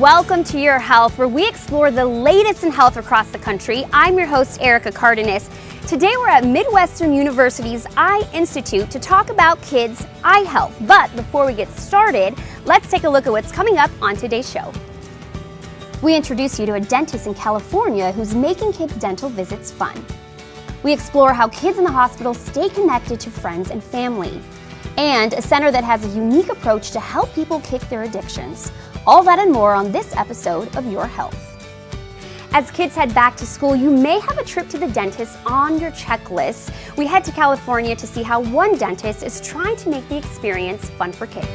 welcome to Your Health, where we explore the latest in health across the country. I'm your host, Erica Cardenas. Today we're at Midwestern University's Eye Institute to talk about kids' eye health. But before we get started, let's take a look at what's coming up on today's show. We introduce you to a dentist in California who's making kids' dental visits fun. We explore how kids in the hospital stay connected to friends and family, and a center that has a unique approach to help people kick their addictions. All that and more on this episode of Your Health. As kids head back to school, you may have a trip to the dentist on your checklist. We head to California to see how one dentist is trying to make the experience fun for kids.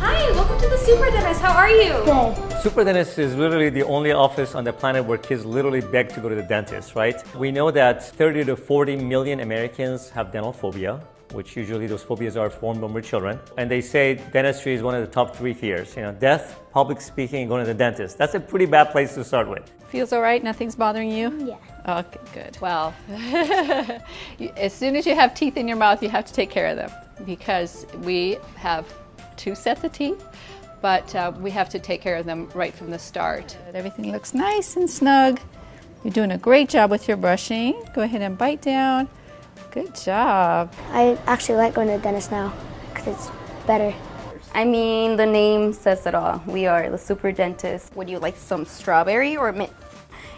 Hi, welcome to the Super Dentist. How are you? Good. Super dentist is literally the only office on the planet where kids literally beg to go to the dentist, right? We know that 30 to 40 million Americans have dental phobia, which usually those phobias are formed when we're children. And they say dentistry is one of the top 3 fears. Death, public speaking, and going to the dentist. That's a pretty bad place to start with. Feels all right? Nothing's bothering you? Yeah. Okay, good. Well, as soon as you have teeth in your mouth, you have to take care of them because we have 2 sets of teeth, but we have to take care of them right from the start. Everything looks nice and snug. You're doing a great job with your brushing. Go ahead and bite down. Good job. I actually like going to the dentist now because it's better. I mean, the name says it all. We are the Super Dentist. Would you like some strawberry or mint?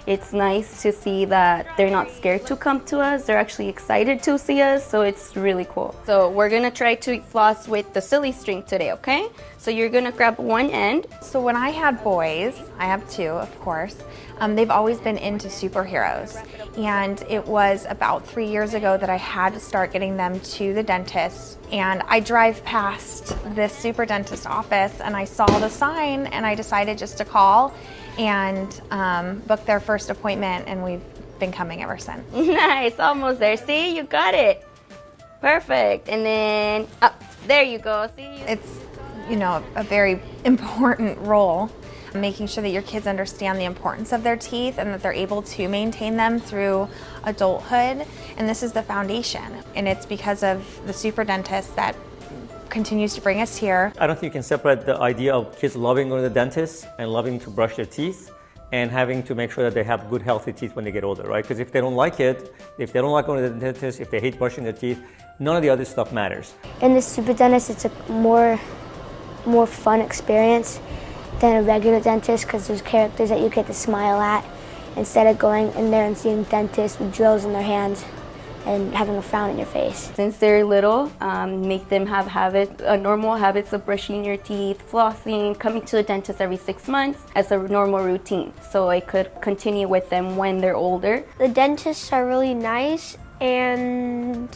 It's nice to see that they're not scared to come to us. They're actually excited to see us, so it's really cool. So we're gonna try to floss with the silly string today, okay? So you're gonna grab one end. So when I had boys, I have 2, of course, they've always been into superheroes. And it was about 3 years ago that I had to start getting them to the dentist. And I drive past this super dentist office and I saw the sign and I decided just to call and book their first appointment, and we've been coming ever since. Nice, almost there. See, you got it. Perfect. And then up, there you go. See, It's, a very important role, making sure that your kids understand the importance of their teeth and that they're able to maintain them through adulthood. And this is the foundation. And it's because of the super dentist that continues to bring us here. I don't think you can separate the idea of kids loving going to the dentist and loving to brush their teeth and having to make sure that they have good, healthy teeth when they get older, right? Because if they don't like it, if they don't like going to the dentist, if they hate brushing their teeth, none of the other stuff matters. In the super dentist, it's a more fun experience than a regular dentist because there's characters that you get to smile at instead of going in there and seeing dentists with drills in their hands and having a frown in your face. since they're little, make them have normal habits of brushing your teeth, flossing, coming to the dentist every 6 months as a normal routine. So I could continue with them when they're older. The dentists are really nice and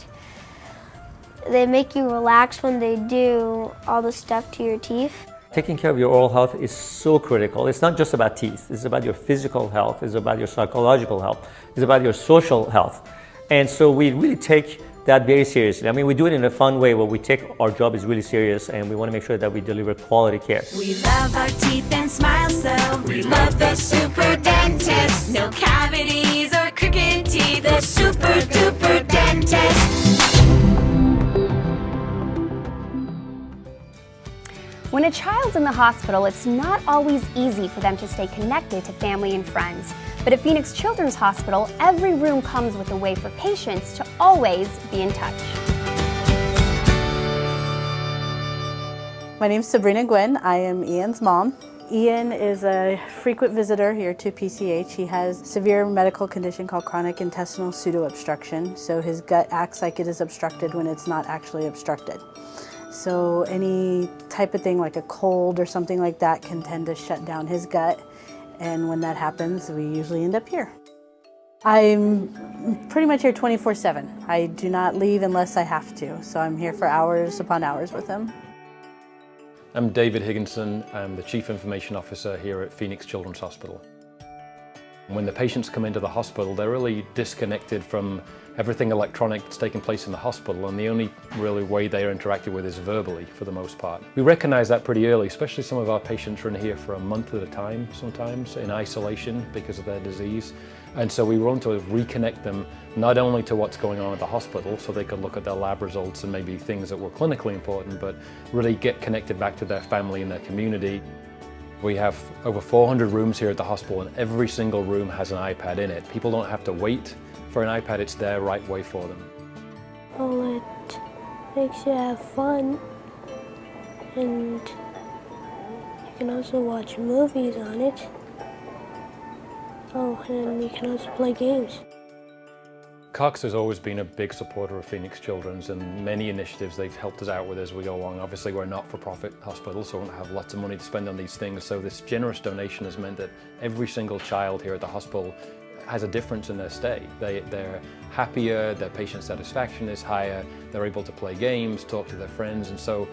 they make you relax when they do all the stuff to your teeth. Taking care of your oral health is so critical. It's not just about teeth. It's about your physical health. It's about your psychological health. It's about your social health. And so we really take that very seriously. I mean, we do it in a fun way where we take our job is really serious and we want to make sure that we deliver quality care. We love our teeth and smile so we love the Super Dentist. No cavities or crooked teeth. The Super Duper Dentist. When a child's in the hospital, it's not always easy for them to stay connected to family and friends. But at Phoenix Children's Hospital, every room comes with a way for patients to always be in touch. My name is Sabrina Gwynn. I am Ian's mom. Ian is a frequent visitor here to PCH. He has severe medical condition called chronic intestinal pseudoobstruction. So his gut acts like it is obstructed when it's not actually obstructed. So any type of thing like a cold or something like that can tend to shut down his gut. And when that happens, we usually end up here. I'm pretty much here 24/7. I do not leave unless I have to. So I'm here for hours upon hours with him. I'm David Higginson. I'm the Chief Information Officer here at Phoenix Children's Hospital. When the patients come into the hospital, they're really disconnected from everything electronic that's taking place in the hospital, and the only really way they are interacted with is verbally for the most part. We recognize that pretty early, especially some of our patients are in here for a month at a time sometimes in isolation because of their disease. And so we want to reconnect them not only to what's going on at the hospital so they could look at their lab results and maybe things that were clinically important, but really get connected back to their family and their community. We have over 400 rooms here at the hospital, and every single room has an iPad in it. People don't have to wait for an iPad, it's there right way for them. Well, it makes you have fun, and you can also watch movies on it. Oh, and you can also play games. Cox has always been a big supporter of Phoenix Children's, and many initiatives they've helped us out with as we go along. Obviously we're a not-for-profit hospital, so we don't have lots of money to spend on these things, so this generous donation has meant that every single child here at the hospital has a difference in their stay. They're happier, their patient satisfaction is higher, they're able to play games, talk to their friends, and so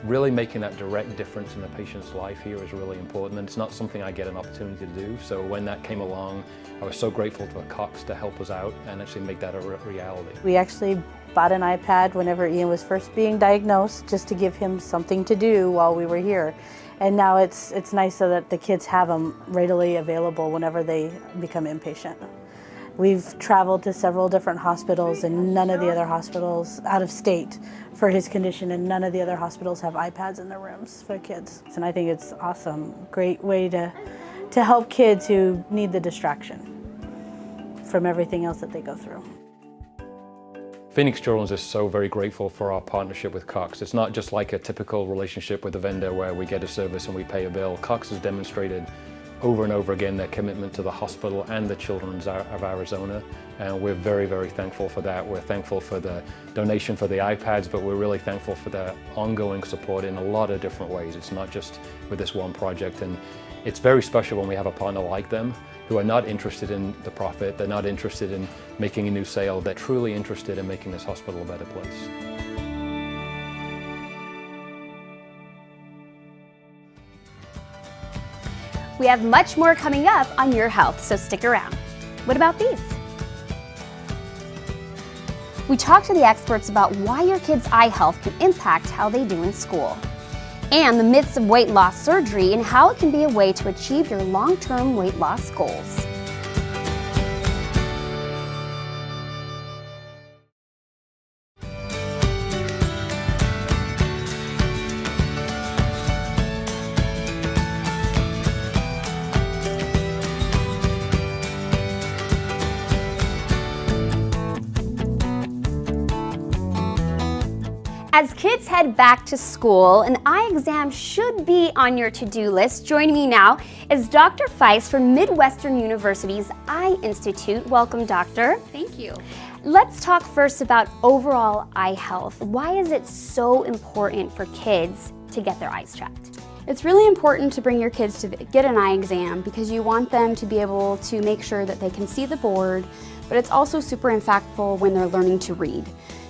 really making that direct difference in the patient's life here is really important, and it's not something I get an opportunity to do. So when that came along, I was so grateful to Cox to help us out and actually make that a reality. We actually bought an iPad whenever Ian was first being diagnosed, just to give him something to do while we were here. And now it's nice so that the kids have them readily available whenever they become inpatient. We've traveled to several different hospitals, and none of the other hospitals out of state for his condition, and none of the other hospitals have iPads in their rooms for kids. And I think it's awesome. Great way to help kids who need the distraction from everything else that they go through. Phoenix Children's is so very grateful for our partnership with Cox. It's not just like a typical relationship with a vendor where we get a service and we pay a bill. Cox has demonstrated over and over again their commitment to the hospital and the children of Arizona, and we're very, very thankful for that. We're thankful for the donation for the iPads, but we're really thankful for their ongoing support in a lot of different ways. It's not just with this one project, and it's very special when we have a partner like them who are not interested in the profit, they're not interested in making a new sale, they're truly interested in making this hospital a better place. We have much more coming up on Your Health, so stick around. What about these? We talk to the experts about why your kids' eye health can impact how they do in school, and the myths of weight loss surgery and how it can be a way to achieve your long-term weight loss goals. As kids head back to school, an eye exam should be on your to-do list. Joining me now is Dr. Feist from Midwestern University's Eye Institute. Welcome, Doctor. Thank you. Let's talk first about overall eye health. Why is it so important for kids to get their eyes checked? It's really important to bring your kids to get an eye exam because you want them to be able to make sure that they can see the board, but it's also super impactful when they're learning to read.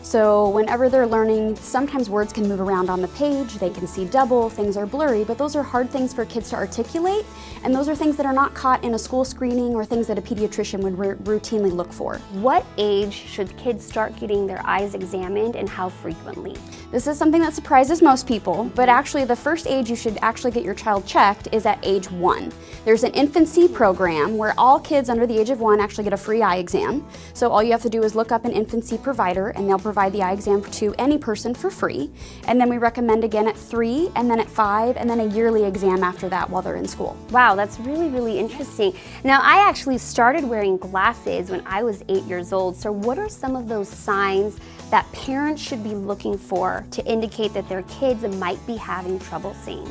So whenever they're learning, sometimes words can move around on the page, they can see double, things are blurry, but those are hard things for kids to articulate, and those are things that are not caught in a school screening or things that a pediatrician would routinely look for. What age should kids start getting their eyes examined, and how frequently? This is something that surprises most people, but actually the first age you should actually get your child checked is at age 1. There's an infancy program where all kids under the age of 1 actually get a free eye exam. So all you have to do is look up an infancy provider, and they'll provide the eye exam to any person for free. And then we recommend again at 3, and then at 5, and then a yearly exam after that while they're in school. Wow, that's really, really interesting. Now, I actually started wearing glasses when I was 8 years old. So what are some of those signs that parents should be looking for to indicate that their kids might be having trouble seeing?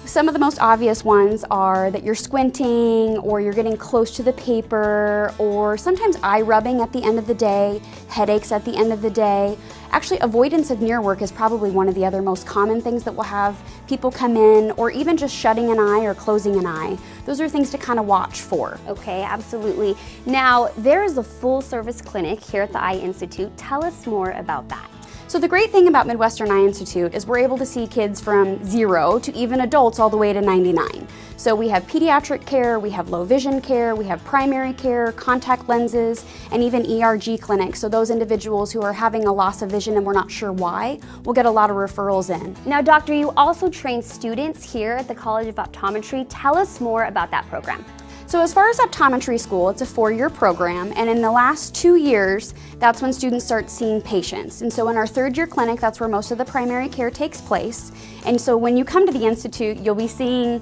Some of the most obvious ones are that you're squinting, or you're getting close to the paper, or sometimes eye rubbing at the end of the day, headaches at the end of the day. Actually, avoidance of near work is probably one of the other most common things that will have people come in, or even just shutting an eye or closing an eye. Those are things to kind of watch for. Okay, absolutely. Now, there is a full service clinic here at the Eye Institute. Tell us more about that. So the great thing about Midwestern Eye Institute is we're able to see kids from 0 to even adults all the way to 99. So we have pediatric care, we have low vision care, we have primary care, contact lenses, and even ERG clinics. So those individuals who are having a loss of vision and we're not sure why, we'll get a lot of referrals in. Now, Doctor, you also train students here at the College of Optometry. Tell us more about that program. So as far as optometry school, it's a 4-year program, and in the last 2 years, that's when students start seeing patients. And so in our 3rd year clinic, that's where most of the primary care takes place. And so when you come to the Institute, you'll be seeing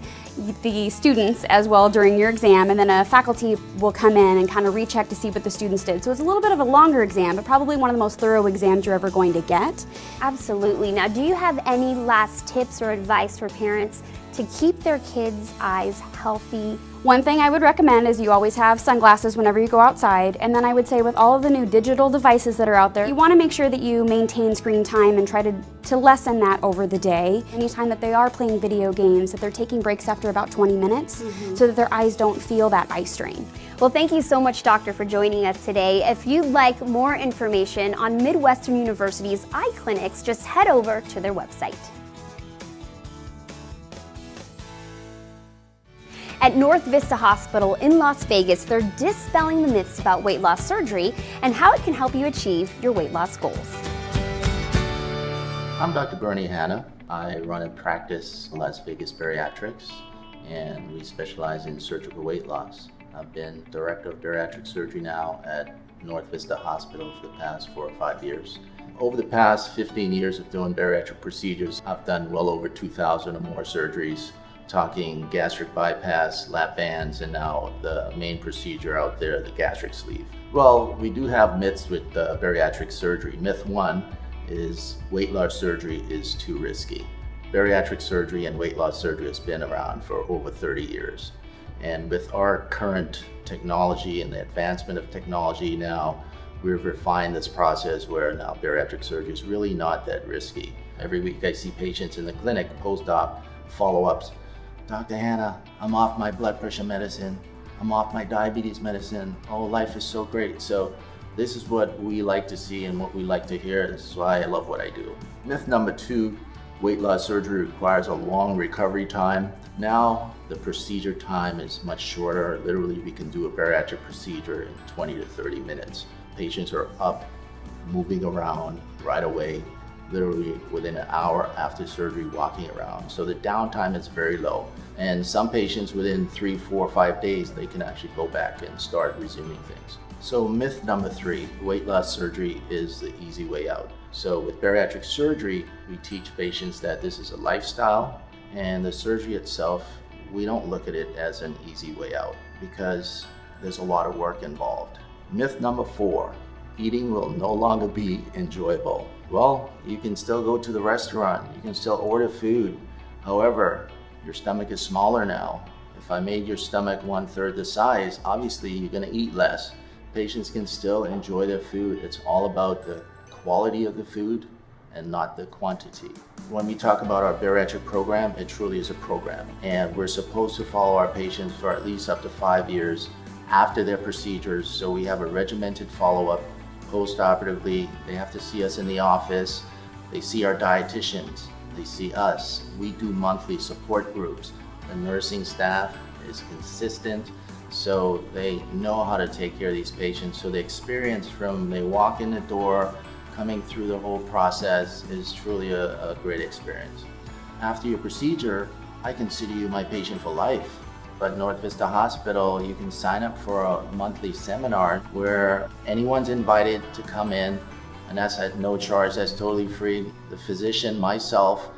the students as well during your exam, and then a faculty will come in and kind of recheck to see what the students did. So it's a little bit of a longer exam, but probably one of the most thorough exams you're ever going to get. Absolutely. Now, do you have any last tips or advice for parents to keep their kids' eyes healthy? One thing I would recommend is you always have sunglasses whenever you go outside, and then I would say with all of the new digital devices that are out there, you want to make sure that you maintain screen time and try to lessen that over the day. Anytime that they are playing video games, that they're taking breaks after about 20 minutes so that their eyes don't feel that eye strain. Well, thank you so much, Doctor, for joining us today. If you'd like more information on Midwestern University's eye clinics, just head over to their website. At North Vista Hospital in Las Vegas, they're dispelling the myths about weight loss surgery and how it can help you achieve your weight loss goals. I'm Dr. Bernie Hanna. I run and practice Las Vegas Bariatrics, and we specialize in surgical weight loss. I've been Director of Bariatric Surgery now at North Vista Hospital for the past 4 or 5 years. Over the past 15 years of doing bariatric procedures, I've done well over 2,000 or more surgeries, talking gastric bypass, lap bands, and now the main procedure out there, the gastric sleeve. Well, we do have myths with bariatric surgery. Myth 1 is weight loss surgery is too risky. Bariatric surgery and weight loss surgery has been around for over 30 years. And with our current technology and the advancement of technology now, we've refined this process where now bariatric surgery is really not that risky. Every week I see patients in the clinic, post-op follow-ups. Dr. Hanna, I'm off my blood pressure medicine. I'm off my diabetes medicine. Oh, life is so great. So this is what we like to see and what we like to hear. This is why I love what I do. Myth number 2, weight loss surgery requires a long recovery time. Now the procedure time is much shorter. Literally, we can do a bariatric procedure in 20 to 30 minutes. Patients are up, moving around right away, literally within an hour after surgery, walking around. So the downtime is very low. And some patients within 3, 4, 5 days, they can actually go back and start resuming things. So myth number 3, weight loss surgery is the easy way out. So with bariatric surgery, we teach patients that this is a lifestyle, and the surgery itself, we don't look at it as an easy way out because there's a lot of work involved. Myth number 4, eating will no longer be enjoyable. Well, you can still go to the restaurant, you can still order food. However, your stomach is smaller now. If I made your stomach 1/3 the size, obviously you're gonna eat less. Patients can still enjoy their food. It's all about the quality of the food and not the quantity. When we talk about our bariatric program, it truly is a program. And we're supposed to follow our patients for at least up to 5 years after their procedures. So we have a regimented follow-up. Post-operatively, they have to see us in the office. They see our dietitians. They see us. We do monthly support groups. The nursing staff is consistent, so they know how to take care of these patients. So the experience from they walk in the door, coming through the whole process is truly a great experience. After your procedure, I consider you my patient for life. But North Vista Hospital, you can sign up for a monthly seminar where anyone's invited to come in, and that's at no charge, that's totally free. The physician, myself,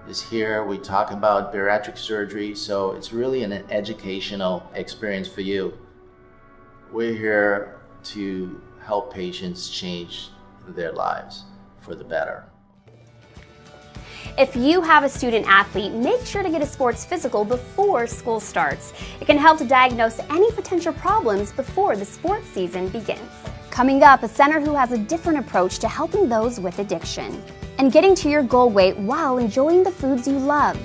is here. We talk about bariatric surgery, so it's really an educational experience for you. We're here to help patients change their lives for the better. If you have a student athlete, make sure to get a sports physical before school starts. It can help to diagnose any potential problems before the sports season begins. Coming up, a center who has a different approach to helping those with addiction and getting to your goal weight while enjoying the foods you love.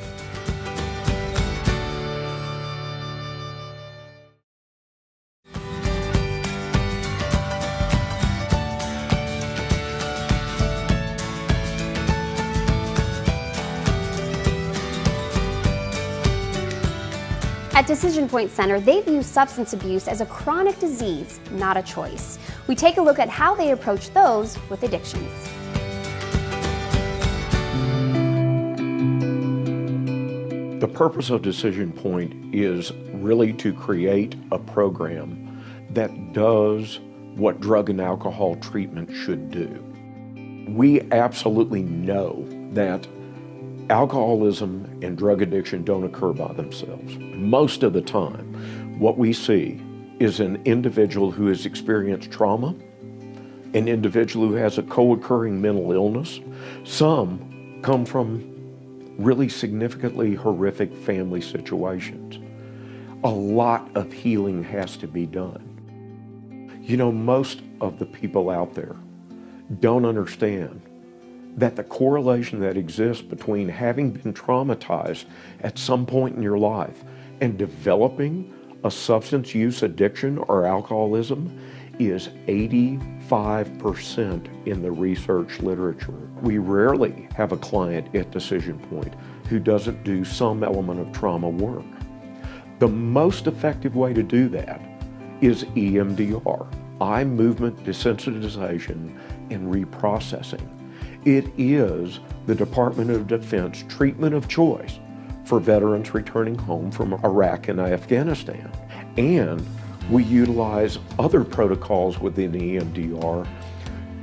At Decision Point Center, they view substance abuse as a chronic disease, not a choice. We take a look at how they approach those with addictions. The purpose of Decision Point is really to create a program that does what drug and alcohol treatment should do. We absolutely know that alcoholism and drug addiction don't occur by themselves. Most of the time, what we see is an individual who has experienced trauma, an individual who has a co-occurring mental illness. Some come from really significantly horrific family situations. A lot of healing has to be done. You know, most of the people out there don't understand that the correlation that exists between having been traumatized at some point in your life and developing a substance use addiction or alcoholism is 85% in the research literature. We rarely have a client at Decision Point who doesn't do some element of trauma work. The most effective way to do that is EMDR, eye movement desensitization and reprocessing. It is the Department of Defense treatment of choice for veterans returning home from Iraq and Afghanistan. And we utilize other protocols within EMDR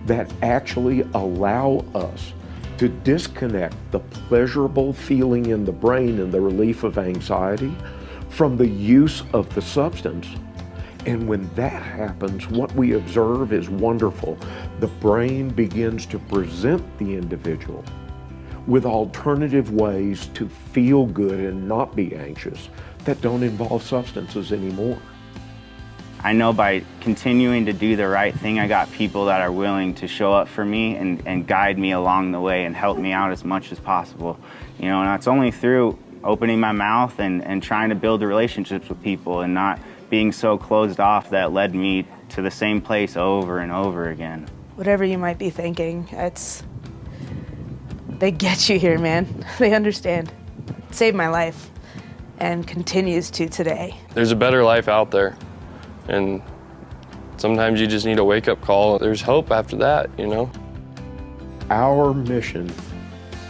that actually allow us to disconnect the pleasurable feeling in the brain and the relief of anxiety from the use of the substance. And when that happens, what we observe is wonderful. The brain begins to present the individual with alternative ways to feel good and not be anxious that don't involve substances anymore. I know by continuing to do the right thing, I got people that are willing to show up for me and guide me along the way and help me out as much as possible. You know, and that's only through opening my mouth and trying to build the relationships with people and not being so closed off that led me to the same place over and over again. Whatever you might be thinking, they get you here, man. They understand. It saved my life and continues to today. There's a better life out there, and sometimes you just need a wake-up call. There's hope after that, you know? Our mission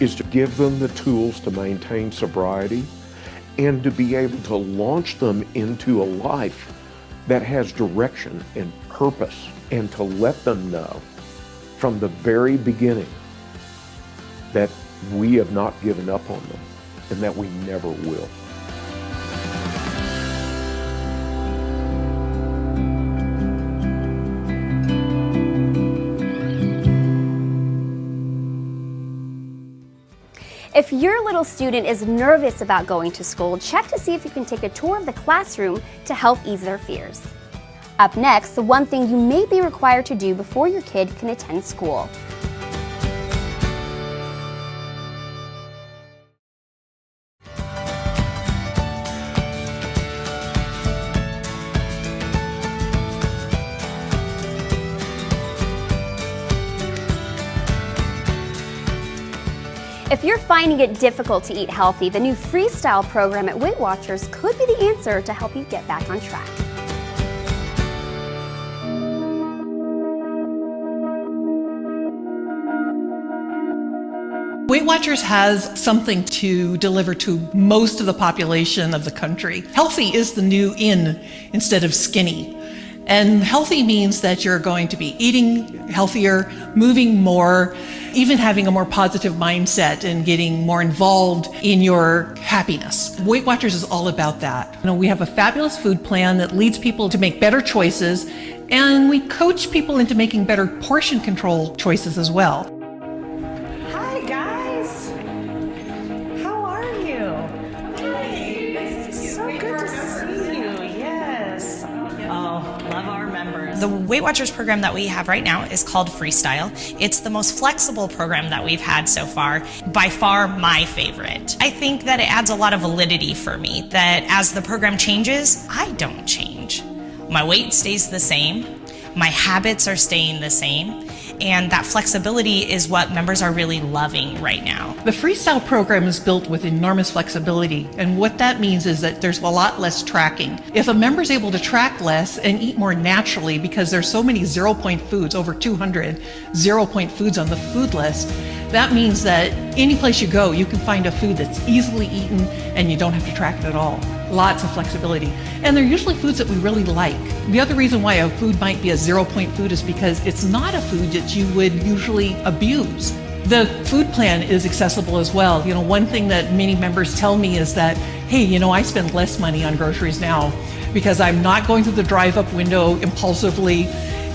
is to give them the tools to maintain sobriety and to be able to launch them into a life that has direction and purpose, and to let them know from the very beginning that we have not given up on them and that we never will. If your little student is nervous about going to school, check to see if you can take a tour of the classroom to help ease their fears. Up next, the one thing you may be required to do before your kid can attend school. If you're finding it difficult to eat healthy, the new Freestyle program at Weight Watchers could be the answer to help you get back on track. Weight Watchers has something to deliver to most of the population of the country. Healthy is the new in instead of skinny. And healthy means that you're going to be eating healthier, moving more, even having a more positive mindset and getting more involved in your happiness. Weight Watchers is all about that. You know, we have a fabulous food plan that leads people to make better choices, and we coach people into making better portion control choices as well. Hi guys, how are you? Hi, so good to see you, yes. Oh, love our members. The Weight Watchers program that we have right now is called Freestyle. It's the most flexible program that we've had so far, by far my favorite. I think that it adds a lot of validity for me, that as the program changes, I don't change. My weight stays the same, my habits are staying the same, and that flexibility is what members are really loving right now. The Freestyle program is built with enormous flexibility, and what that means is that there's a lot less tracking. If a member's able to track less and eat more naturally, because there's so many 0-point foods, over 200 0-point foods on the food list, that means that any place you go, you can find a food that's easily eaten and you don't have to track it at all. Lots of flexibility. And they're usually foods that we really like. The other reason why a food might be a 0-point food is because it's not a food that you would usually abuse. The food plan is accessible as well. You know, one thing that many members tell me is that, hey, you know, I spend less money on groceries now because I'm not going through the drive-up window impulsively.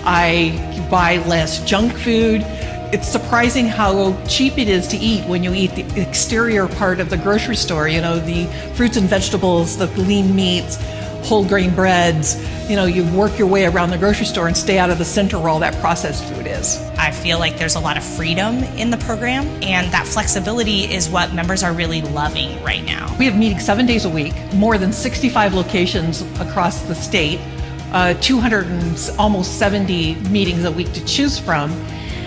I buy less junk food. It's surprising how cheap it is to eat when you eat the exterior part of the grocery store, you know, the fruits and vegetables, the lean meats, whole grain breads. You know, you work your way around the grocery store and stay out of the center where all that processed food is. I feel like there's a lot of freedom in the program, and that flexibility is what members are really loving right now. We have meetings 7 days a week, more than 65 locations across the state, 200 and almost 70 meetings a week to choose from.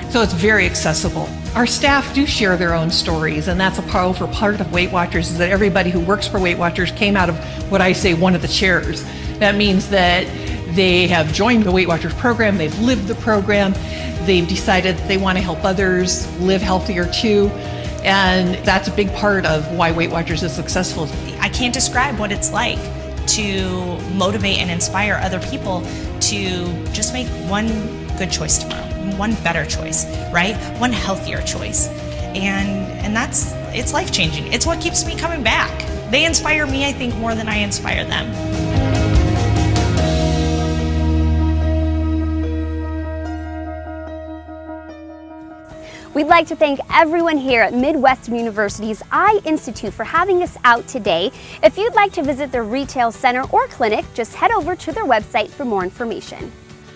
So it's very accessible. Our staff do share their own stories, and that's a powerful part of Weight Watchers, is that everybody who works for Weight Watchers came out of what I say one of the chairs. That means that they have joined the Weight Watchers program, they've lived the program, they've decided they want to help others live healthier too, and that's a big part of why Weight Watchers is successful. I can't describe what it's like to motivate and inspire other people to just make one good choice tomorrow, one better choice, right? One healthier choice. And that's, it's life-changing. It's what keeps me coming back. They inspire me, I think, more than I inspire them. We'd like to thank everyone here at Midwestern University's Eye Institute for having us out today. If you'd like to visit their retail center or clinic, just head over to their website for more information.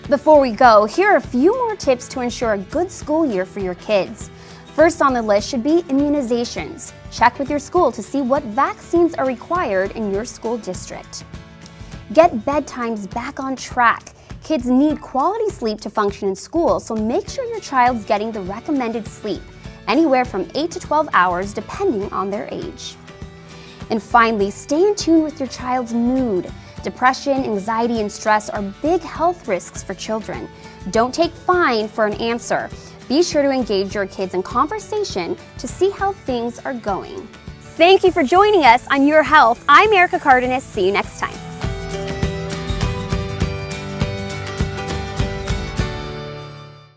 Before we go, here are a few more tips to ensure a good school year for your kids. First on the list should be immunizations. Check with your school to see what vaccines are required in your school district. Get bedtimes back on track. Kids need quality sleep to function in school, so make sure your child's getting the recommended sleep, anywhere from 8 to 12 hours depending on their age. And finally, stay in tune with your child's mood. Depression, anxiety, and stress are big health risks for children. Don't take fine for an answer. Be sure to engage your kids in conversation to see how things are going. Thank you for joining us on Your Health. I'm Erica Cardenas. See you next time.